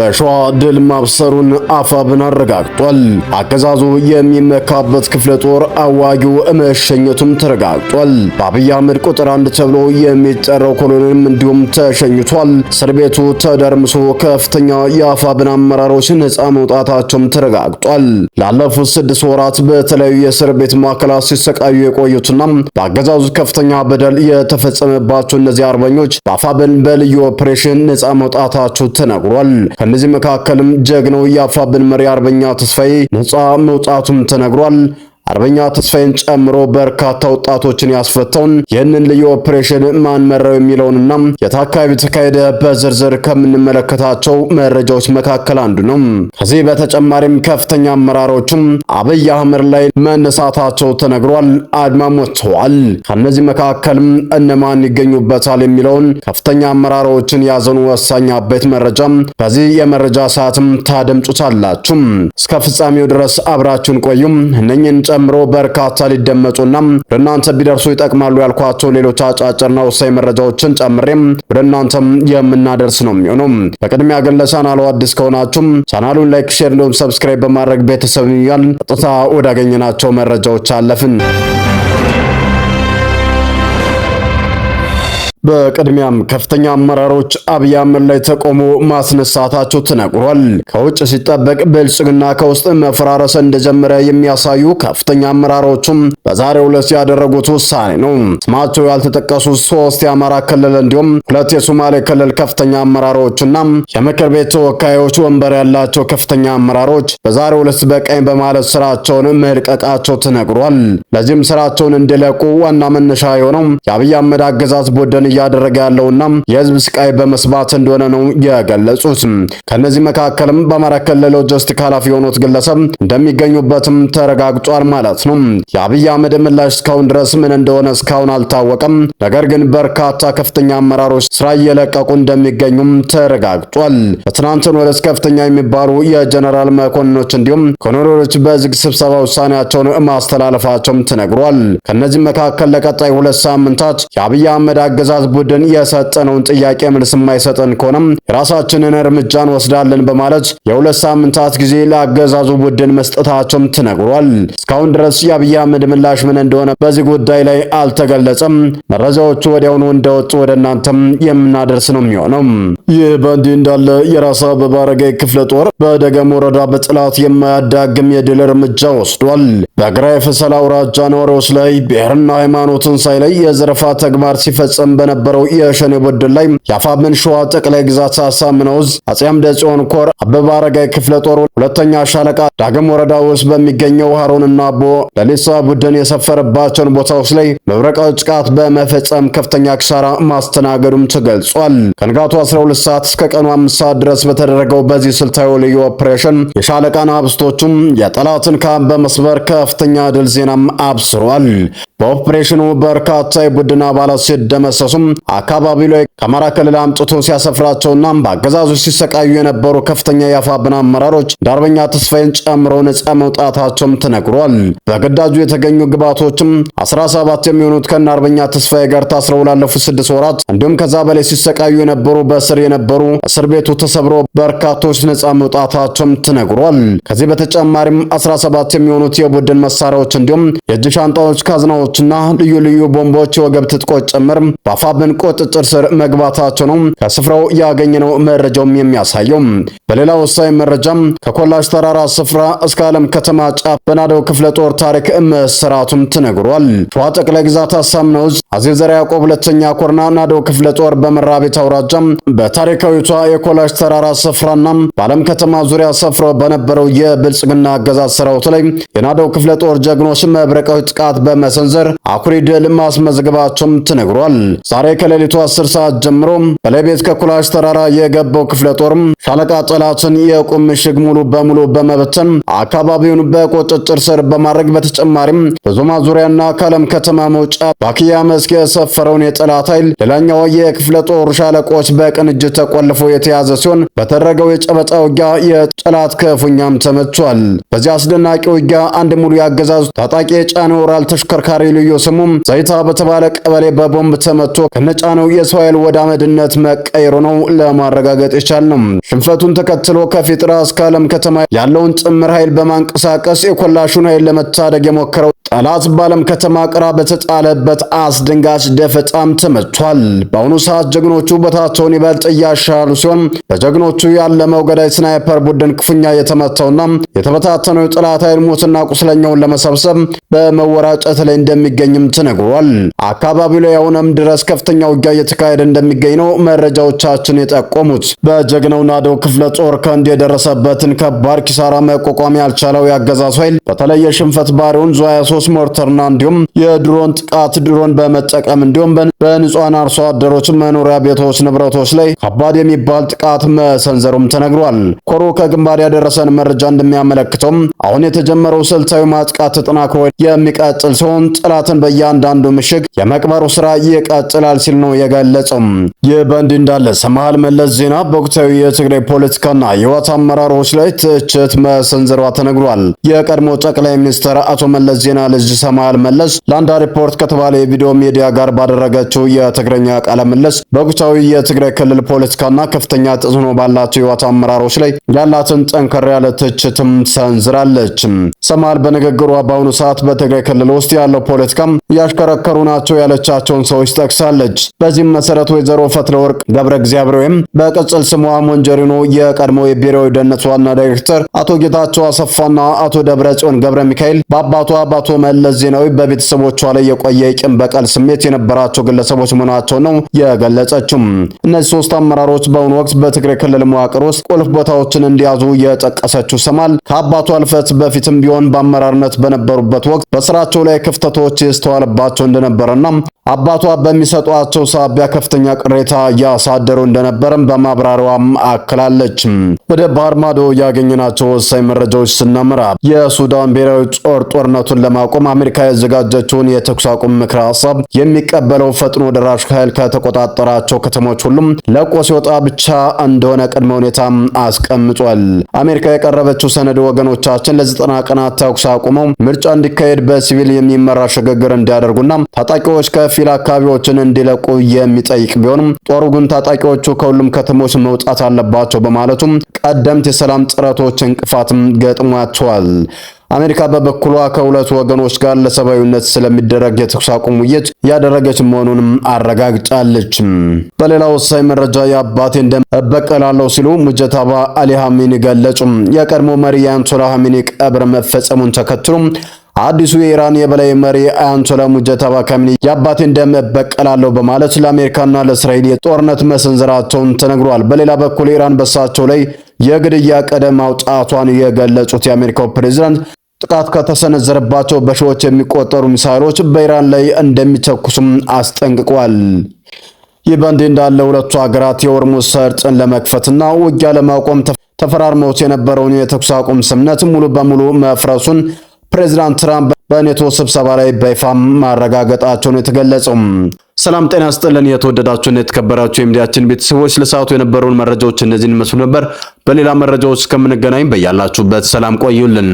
በሸዋ ድል ማብሰሩን አፋብን አረጋግጧል። አገዛዙ የሚመካበት ክፍለ ጦር አዋጊው መሸኘቱም ተረጋግጧል። በአብይ አህመድ ቁጥር 1 ተብሎ የሚጠራው ኮሎኔልም እንዲሁም ተሸኝቷል። እስር ቤቱ ተደርምሶ ከፍተኛ የአፋብን አመራሮች ነፃ መውጣታቸውም ተረጋግጧል። ላለፉት 6 ወራት በተለያዩ የእስር ቤት ማዕከላት ሲሰቃዩ የቆዩትና በአገዛዙ ከፍተኛ በደል የተፈጸመባቸው እነዚህ አርበኞች በአፋብን በልዩ ኦፕሬሽን ነፃ መውጣታቸው ተነግሯል። ከነዚህ መካከልም ጀግናው የአፋብን መሪ አርበኛ ተስፋዬ ነፃ መውጣቱም ተነግሯል። አርበኛ ተስፋዬን ጨምሮ በርካታ ወጣቶችን ያስፈታውን ይህንን ልዩ ኦፕሬሽን ማን መራው የሚለውንና የት አካባቢ ተካሄደ በዝርዝር ከምንመለከታቸው መረጃዎች መካከል አንዱ ነው። ከዚህ በተጨማሪም ከፍተኛ አመራሮችም አብይ አህመድ ላይ መነሳታቸው ተነግሯል። አድማ ወጥተዋል። ከነዚህ መካከልም እነማን ይገኙበታል የሚለውን ከፍተኛ አመራሮችን ያዘኑ ወሳኝ አበይት መረጃ በዚህ የመረጃ ሰዓትም ታደምጡታላችሁ። እስከ ፍጻሜው ድረስ አብራችሁን ቆዩም። እነኝን ጨምሮ በርካታ ሊደመጡና ለእናንተ ቢደርሱ ይጠቅማሉ ያልኳቸው ሌሎች አጫጭርና ወሳኝ መረጃዎችን ጨምሬም ወደ እናንተም የምናደርስ ነው የሚሆነው። በቅድሚያ ግን ለቻናሉ አዲስ ከሆናችሁ ቻናሉን ላይክ፣ ሼር እንዲሁም ሰብስክራይብ በማድረግ ቤተሰብ ይያል። ቀጥታ ወዳገኘናቸው መረጃዎች አለፍን። በቅድሚያም ከፍተኛ አመራሮች አብይ አህመድ ላይ ተቃውሞ ማስነሳታቸው ተነግሯል። ከውጭ ሲጠበቅ ብልጽግና ከውስጥ መፈራረስ እንደጀመረ የሚያሳዩ ከፍተኛ አመራሮችም በዛሬው ዕለት ያደረጉት ውሳኔ ነው። ስማቸው ያልተጠቀሱ 3 የአማራ ክልል እንዲሁም 2 የሶማሌ ክልል ከፍተኛ አመራሮችና የምክር ቤት ተወካዮች ወንበር ያላቸው ከፍተኛ አመራሮች በዛሬው ዕለት በቀኝ በማለት ስራቸውን መልቀቃቸው ተነግሯል። ለዚህም ስራቸውን እንዲለቁ ዋና መነሻ የሆነው የአብይ አህመድ አገዛዝ ቡድን እያደረገ ያለውና የህዝብ ስቃይ በመስባት እንደሆነ ነው የገለጹት። ከነዚህ መካከልም በአማራ ክልል ሎጂስቲክ ኃላፊ የሆኑት ግለሰብ እንደሚገኙበትም ተረጋግጧል ማለት ነው። የአብይ አህመድ ምላሽ እስካሁን ድረስ ምን እንደሆነ እስካሁን አልታወቀም። ነገር ግን በርካታ ከፍተኛ አመራሮች ስራ እየለቀቁ እንደሚገኙም ተረጋግጧል። በትናንትናው ዕለት ከፍተኛ የሚባሉ የጀነራል መኮንኖች እንዲሁም ኮሎኔሎች በዝግ ስብሰባ ውሳኔያቸውን ማስተላለፋቸውም ተነግሯል። ከነዚህ መካከል ለቀጣይ 2 ሳምንታት የአብይ አህመድ አገዛዝ ቡድን የሰጠነውን ጥያቄ መልስ የማይሰጠን ከሆነም የራሳችንን እርምጃ እንወስዳለን በማለት የ2 ሳምንታት ጊዜ ለአገዛዙ ቡድን መስጠታቸውም ተነግሯል። እስካሁን ድረስ የአብይ አህመድ ምላሽ ምን እንደሆነ በዚህ ጉዳይ ላይ አልተገለጸም። መረጃዎቹ ወዲያውኑ እንደወጡ ወደ እናንተም የምናደርስ ነው የሚሆነው። ይህ በእንዲህ እንዳለ የራስ አበበ አረጋይ ክፍለ ጦር በደገም ወረዳ በጠላት የማያዳግም የድል እርምጃ ወስዷል። በግራይ ፈሰላ አውራጃ ነዋሪዎች ላይ ብሔርና ሃይማኖትን ሳይለይ የዘረፋ ተግባር ሲፈጸም በነበረው የሸኔ ቡድን ላይ የአፋብን ሸዋ ጠቅላይ ግዛት አሳምነው ዕዝ አፄ አምደ ጽዮን ኮር አበበ አረጋይ ክፍለ ጦር 2ኛ ሻለቃ ዳግም ወረዳ ውስጥ በሚገኘው ሃሮንና አቦ ለሊሳ ቡድን የሰፈረባቸውን ቦታዎች ላይ መብረቃዊ ጥቃት በመፈጸም ከፍተኛ ኪሳራ ማስተናገዱም ተገልጿል። ከንጋቱ 12 ሰዓት እስከ ቀኑ 5 ሰዓት ድረስ በተደረገው በዚህ ስልታዊ ልዩ ኦፕሬሽን የሻለቃና አብስቶቹም የጠላትን ካምፕ በመስበር ከፍተኛ ድል ዜናም አብስሯል። በኦፕሬሽኑ በርካታ የቡድን አባላት ሲደመሰሱም አካባቢው ላይ ከአማራ ክልል አምጥቶ ሲያሰፍራቸውና በአገዛዙ ሲሰቃዩ የነበሩ ከፍተኛ የአፋብን አመራሮች ዳርበኛ ተስፋዬን ጨምሮ ነፃ መውጣታቸውም ተነግሯል። በግዳጁ የተገኙ ግባቶችም 17 የሚሆኑት ከነ አርበኛ ተስፋዬ ጋር ታስረው ላለፉት 6 ወራት እንዲሁም ከዛ በላይ ሲሰቃዩ የነበሩ በእስር የነበሩ እስር ቤቱ ተሰብሮ በርካቶች ነፃ መውጣታቸውም ተነግሯል። ከዚህ በተጨማሪም 17 የሚሆኑት የቡድን መሳሪያዎች እንዲሁም የእጅ ሻንጣዎች ካዝናዎች እና ልዩ ልዩ ቦምቦች የወገብ ትጥቆች ጭምር በአፋብን ቁጥጥር ስር መግባታቸው ነው ከስፍራው ያገኘነው መረጃውም የሚያሳየው። በሌላ ወሳኝ መረጃም ከኮላሽ ተራራ ስፍራ እስከ ዓለም ከተማ ጫፍ በናደው ክፍለ ጦር ታሪክ መሰራቱም ተነግሯል። ሸዋ ጠቅላይ ግዛት አሳምነው ዕዝ አፄ ዘርዓ ያዕቆብ 2ኛ ኮርና ናደው ክፍለ ጦር በመራቤት አውራጃም በታሪካዊቷ የኮላሽ ተራራ ስፍራና በዓለም ከተማ ዙሪያ ሰፍሮ በነበረው የብልጽግና አገዛዝ ሰራዊት ላይ የናደው ክፍለ ጦር ጀግኖች መብረቃዊ ጥቃት በመሰንዘር አኩሪ ድል ማስመዝገባቸውም ተነግሯል። ዛሬ ከሌሊቱ 10 ሰዓት ጀምሮ በለቤት ከኮላሽ ተራራ የገባው ክፍለ ጦርም ሻለቃ ጠላትን የቁም ምሽግ ሙሉ በሙሉ በመበተን አካባቢውን በቁጥጥር ስር በማድረግ በተጨማሪም በዞማ ዙሪያና ከዓለም ከተማ መውጫ ባኪያ መስክ የሰፈረውን የጠላት ኃይል ሌላኛው የክፍለ ጦር ሻለቆች በቅንጅት ተቆልፎ የተያዘ ሲሆን በተደረገው የጨበጣ ውጊያ የጠላት ክፉኛም ተመቷል። በዚህ አስደናቂ ውጊያ አንድ ሙሉ ያገዛዙ ታጣቂ የጫነ ወራል ተሽከርካሪ ልዩ ስሙም ዘይታ በተባለ ቀበሌ በቦምብ ተመቶ ከነጫነው የሰው ኃይል ወደ አመድነት መቀየሩ ነው ለማረጋገጥ የቻልነው። ሽንፈቱን ተከትሎ ከፊት ራስ ከዓለም ከተማ ያለውን ጥምር ኃይል በማንቀሳቀስ የኮላሹን ኃይል ለመታደግ የሞከረው ጠላት በዓለም ከተማ ቅራ በተጣለበት አስደንጋጭ ደፈጣም ተመቷል። በአሁኑ ሰዓት ጀግኖቹ ቦታቸውን ይበልጥ እያሻሉ ሲሆን በጀግኖቹ ያለመው ገዳይ ስናይፐር ቡድን ክፉኛ የተመታውና የተበታተነው የጠላት ኃይል ሞትና ቁስለኛውን ለመሰብሰብ በመወራጨት ላይ እንደሚገኝም ተነግሯል። አካባቢው ላይ አሁንም ድረስ ከፍተኛ ውጊያ እየተካሄደ እንደሚገኝ ነው መረጃዎቻችን የጠቆሙት። በጀግናው ናደው ክፍለ ጦር ክንድ የደረሰበትን ከባድ ኪሳራ መቋቋም ያልቻለው ያገዛዙ ኃይል በተለየ ሽንፈት ባሪውን ዙ 23 ሞርተርና እንዲሁም የድሮን ጥቃት ድሮን በመጠቀም እንዲሁም በንጹሃን አርሶ አደሮች መኖሪያ ቤቶች ንብረቶች ላይ ከባድ የሚባል ጥቃት መሰንዘሩም ተነግሯል። ኮሮ ከግንባር ያደረሰን መረጃ እንደሚያመለክተው አሁን የተጀመረው ስልታዊ ማጥቃት ተጠናክሮ የሚቀጥል ሲሆን ጠላትን በእያንዳንዱ ምሽግ የመቅበሩ ስራ ይቀጥላል ሲል ነው የገለጸው። ይህ በእንዲህ እንዳለ ሰማሃል መለስ ዜና በወቅታዊ የትግራይ ፖለቲካና የህወሓት አመራሮች ላይ ትችት መሰንዘሯ ተነግሯል። የቀድሞ ጠቅላይ ሚኒስትር አቶ መለስ ዜና ልጅ ሰማሃል መለስ ላንዳ ሪፖርት ከተባለ የቪዲዮ ሚዲያ ጋር ባደረገችው የትግረኛ ቃለ ምልልስ በወቅታዊ የትግራይ ክልል ፖለቲካና ከፍተኛ ተጽዕኖ ባላቸው የህወሓት አመራሮች ላይ ያላትን ጠንከር ያለ ትችትም ሰንዝራለች። ሰማሃል በንግግሯ በአሁኑ ሰዓት በትግራይ ክልል ውስጥ ያለው ፖለቲካም እያሽከረከሩ ናቸው ያለቻቸውን ሰዎች ጠቅሳለች። በዚህም መሰረት ወይዘሮ ፈትለወርቅ ገብረ እግዚአብሔር ወይም በቅጽል ስሟ ሞንጀሪኖ፣ የቀድሞ የብሔራዊ ደህንነት ዋና ዳይሬክተር አቶ ጌታቸው አሰፋና አቶ ደብረጽዮን ገብረ ሚካኤል በአባቷ በአቶ መለስ ዜናዊ በቤተሰቦቿ ላይ የቆየ ቂም በቀል ስሜት የነበራቸው ግለሰቦች መሆናቸው ነው የገለጸችው። እነዚህ ሶስት አመራሮች በአሁኑ ወቅት በትግራይ ክልል መዋቅር ውስጥ ቁልፍ ቦታዎችን እንዲያዙ የጠቀሰችው ሰማሃል ከአባቷ እልፈት በፊትም ቢሆን በአመራርነት በነበሩበት ወቅት በስራቸው ላይ ክፍተቶች ይስተዋልባቸው እንደነበረና አባቷ በሚሰጧቸው ሳቢያ ከፍተኛ ቅሬታ ያሳደሩ እንደነበረም በማብራሪያዋም አክላለች። ወደ ባህር ማዶ ያገኘናቸው ወሳኝ መረጃዎች ስናመራ የሱዳን ብሔራዊ ጦር ጦርነቱን ለማቆም አሜሪካ ያዘጋጀችውን የተኩስ አቁም ምክረ ሀሳብ የሚቀበለው ፈጥኖ ደራሽ ኃይል ከተቆጣጠራቸው ከተሞች ሁሉም ለቆ ሲወጣ ብቻ እንደሆነ ቅድመ ሁኔታ አስቀምጧል። አሜሪካ የቀረበችው ሰነድ ወገኖቻችን ለ90 ቀናት ተኩስ አቁመው ምርጫ እንዲካሄድ በሲቪል የሚመራ ሽግግር እንዲያደርጉና ታጣቂዎች ከፊል አካባቢዎችን እንዲለቁ የሚጠይቅ ቢሆንም ጦሩ ግን ታጣቂዎቹ ከሁሉም ከተሞች መውጣት አለባቸው በማለቱም ቀደምት የሰላም ጥረቶች እንቅፋትም ገጥሟቸዋል። አሜሪካ በበኩሏ ከሁለቱ ወገኖች ጋር ለሰብአዊነት ስለሚደረግ የተኩስ አቁም ውይይት ያደረገች መሆኑንም አረጋግጣለች። በሌላ ወሳኝ መረጃ የአባቴን ደም እበቀላለሁ ሲሉ ሙጀታባ አሊ ሐሚኒ ገለጹ። የቀድሞ መሪ የአያቶላ ሐሚኒ ቀብር መፈጸሙን ተከትሎ አዲሱ የኢራን የበላይ መሪ አያቶላ ሙጀታባ ካሚኒ የአባቴን ደም እበቀላለሁ በማለት ለአሜሪካና ለእስራኤል የጦርነት መሰንዘራቸውን ተነግሯል። በሌላ በኩል ኢራን በሳቸው ላይ የግድያ ቀደም ማውጣቷን የገለጹት የአሜሪካው ፕሬዝዳንት ጥቃት ከተሰነዘረባቸው በሺዎች የሚቆጠሩ ሚሳይሎች በኢራን ላይ እንደሚተኩሱም አስጠንቅቋል። ይህ በእንዲህ እንዳለ ሁለቱ ሀገራት የሆርሙዝ ሰርጥን ለመክፈትና ውጊያ ለማቆም ተፈራርመውት የነበረውን የተኩስ አቁም ስምምነት ሙሉ በሙሉ መፍረሱን ፕሬዝዳንት ትራምፕ በኔቶ ስብሰባ ላይ በይፋ ማረጋገጣቸውን የተገለጸው። ሰላም ጤና ይስጥልን። የተወደዳችሁና የተከበራችሁ የሚዲያችን ቤተሰቦች ለሰዓቱ የነበሩን መረጃዎች እነዚህን ይመስሉ ነበር። በሌላ መረጃዎች እስከምንገናኝ በያላችሁበት ሰላም ቆዩልን።